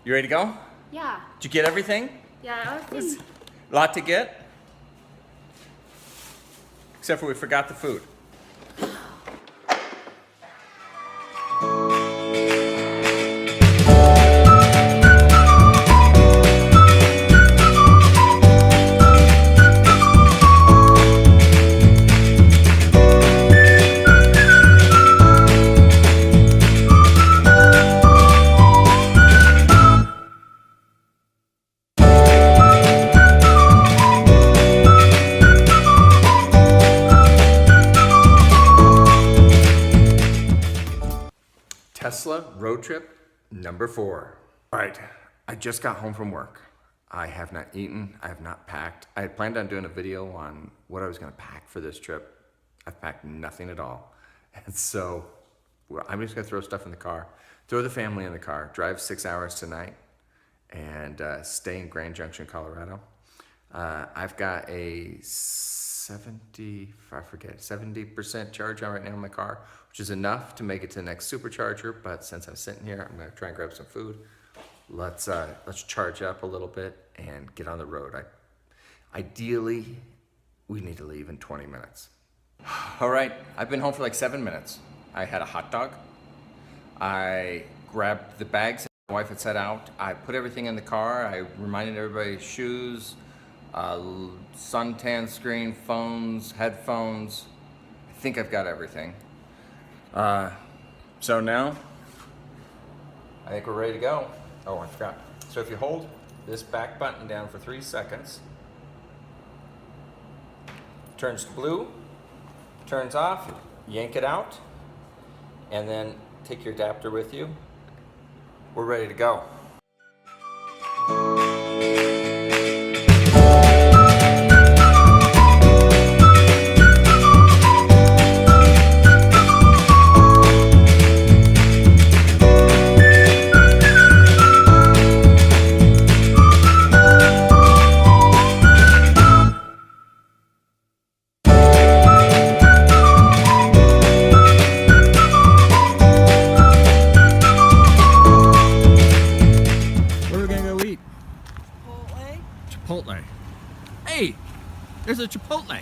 You ready to go? Yeah. Did you get everything? Yeah, I was A lot to get? Except for we forgot the food. Tesla road trip number 4. All right, I just got home from work. I have not eaten, I have not packed. I had planned on doing a video on what I was gonna pack for this trip. I've packed nothing at all. And so I'm just gonna throw stuff in the car, throw the family in the car, drive 6 hours tonight, and stay in Grand Junction, Colorado. I've got a 70% charge on right now in my car, which is enough to make it to the next supercharger. But since I'm sitting here, I'm gonna try and grab some food. Let's charge up a little bit and get on the road. Ideally, we need to leave in 20 minutes. All right, I've been home for like 7 minutes. I had a hot dog. I grabbed the bags that my wife had set out. I put everything in the car. I reminded everybody shoes, suntan screen, phones, headphones. I think I've got everything. So now, I think we're ready to go. Oh, I forgot. So if you hold this back button down for 3 seconds, turns to blue, turns off, yank it out, and then take your adapter with you. We're ready to go. Chipotle. Hey, there's a Chipotle.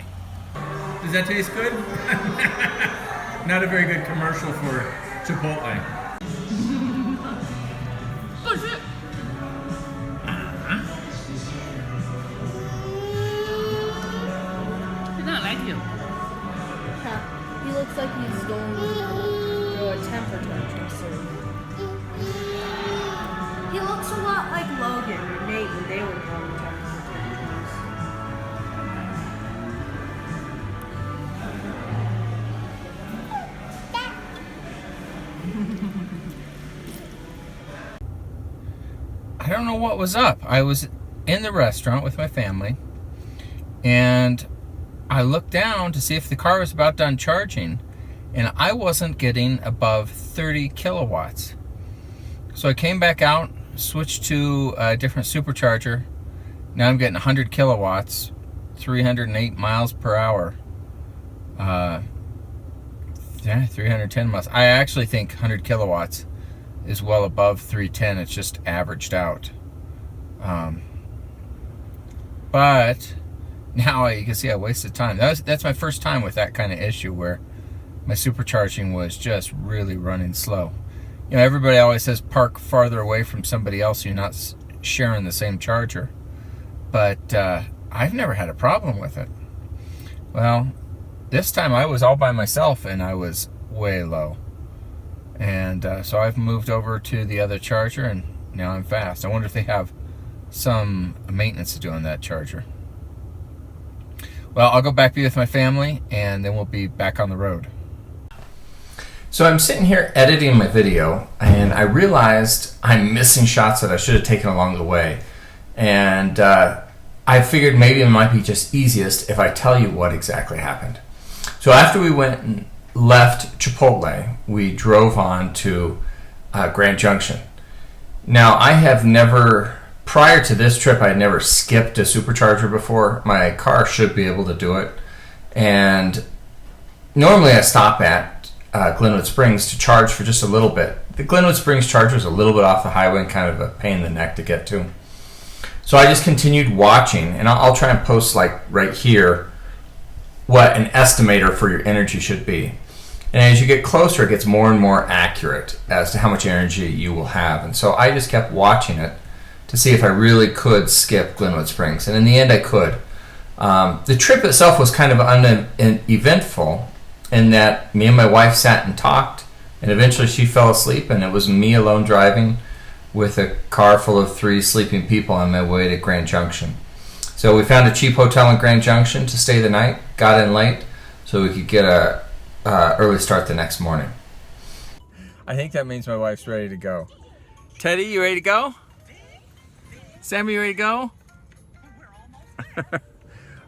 Does that taste good? Not a very good commercial for Chipotle. Oh shit! He's not like you. Huh. He looks like he's going through a temper tantrum soon. He looks a lot like Logan or Nate when they were throwing temper tantrums. I don't know what was up. I was in the restaurant with my family, and I looked down to see if the car was about done charging, and I wasn't getting above 30 kilowatts. So I came back out, switched to a different supercharger. Now I'm getting 100 kilowatts, 308 miles per hour. Yeah, 310 miles. I actually think 100 kilowatts is well above 310. It's just averaged out. But now you can see I wasted time. That's my first time with that kind of issue where my supercharging was just really running slow. You know, everybody always says park farther away from somebody else so you're not sharing the same charger. But I've never had a problem with it. Well, this time I was all by myself and I was way low. And so I've moved over to the other charger and now I'm fast. I wonder if they have some maintenance to do on that charger. Well, I'll go back be with my family and then we'll be back on the road. So I'm sitting here editing my video and I realized I'm missing shots that I should have taken along the way. And I figured maybe it might be just easiest if I tell you what exactly happened. So after we went and left Chipotle, we drove on to Grand Junction. Now, I have never, prior to this trip, I had never skipped a supercharger before. My car should be able to do it. And normally I stop at Glenwood Springs to charge for just a little bit. the Glenwood Springs charger is a little bit off the highway and kind of a pain in the neck to get to. So I just continued watching, and I'll try and post like right here what an estimator for your energy should be. And as you get closer, it gets more and more accurate as to how much energy you will have. And so I just kept watching it to see if I really could skip Glenwood Springs. And in the end, I could. The trip itself was kind of uneventful in that me and my wife sat and talked, and eventually she fell asleep, and it was me alone driving with a car full of 3 sleeping people on my way to Grand Junction. So we found a cheap hotel in Grand Junction to stay the night, got in late, so we could get a early start the next morning. I think that means my wife's ready to go. Teddy, you ready to go? Sammy, you ready to go?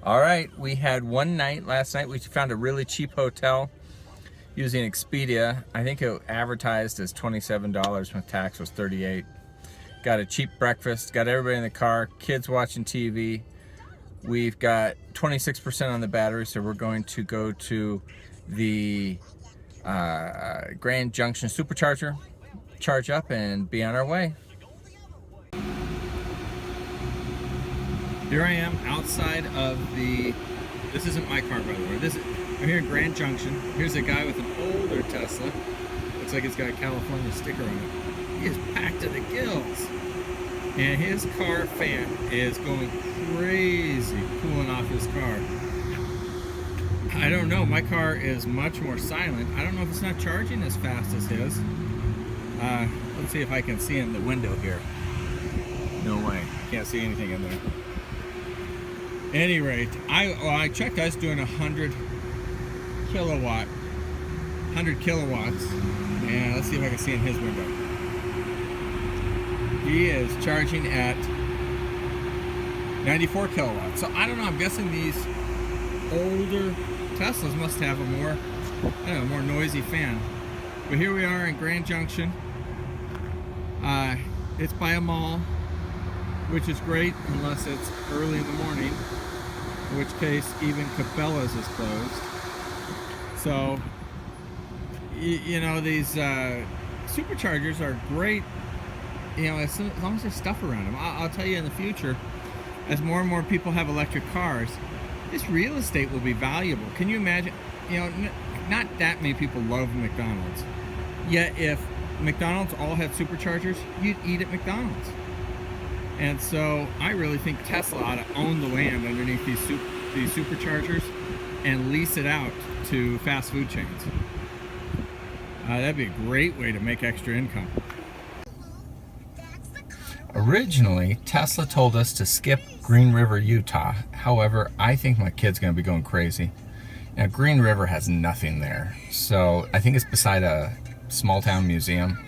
All right, we had one night last night. We found a really cheap hotel using Expedia. I think it advertised as $27 when tax was $38. Got a cheap breakfast, got everybody in the car, kids watching TV. We've got 26% on the battery, so we're going to go to the Grand Junction Supercharger, charge up, and be on our way. Here I am outside of the, this isn't my car by the way, I'm here in Grand Junction. Here's a guy with an older Tesla. Looks like it's got a California sticker on it. He is packed to the gills. And his car fan is going crazy cooling off his car. I don't know, my car is much more silent. I don't know if it's not charging as fast as his. Let's see if I can see in the window here. No way, can't see anything in there. Any rate, I checked, I was doing 100 kilowatts. And let's see if I can see in his window. He is charging at 94 kilowatts. So I don't know, I'm guessing these older Teslas must have a more, I don't know, more noisy fan. But here we are in Grand Junction. It's by a mall, which is great unless it's early in the morning, in which case even Cabela's is closed. So, you know, these superchargers are great, you know, as long as there's stuff around them. I'll tell you in the future, as more and more people have electric cars, this real estate will be valuable. Can you imagine, you know, not that many people love McDonald's, yet if McDonald's all had superchargers, you'd eat at McDonald's. And so I really think Tesla ought to own the land underneath these superchargers and lease it out to fast food chains. That'd be a great way to make extra income. Originally, Tesla told us to skip Green River, Utah. However, I think my kid's gonna be going crazy. Now, Green River has nothing there. So I think it's beside a small town museum.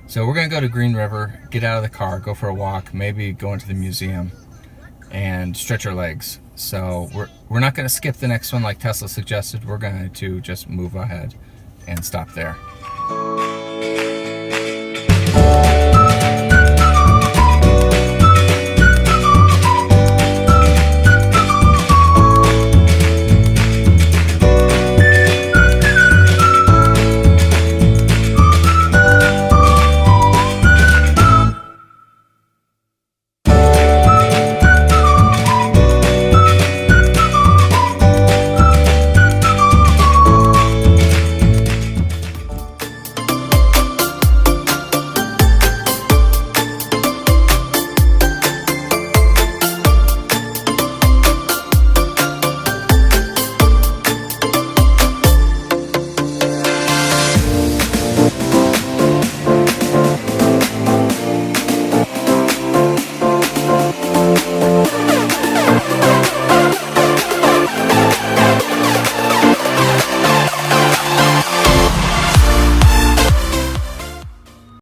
So we're gonna go to Green River, get out of the car, go for a walk, maybe go into the museum and stretch our legs. So we're not gonna skip the next one like Tesla suggested. We're going to just move ahead and stop there.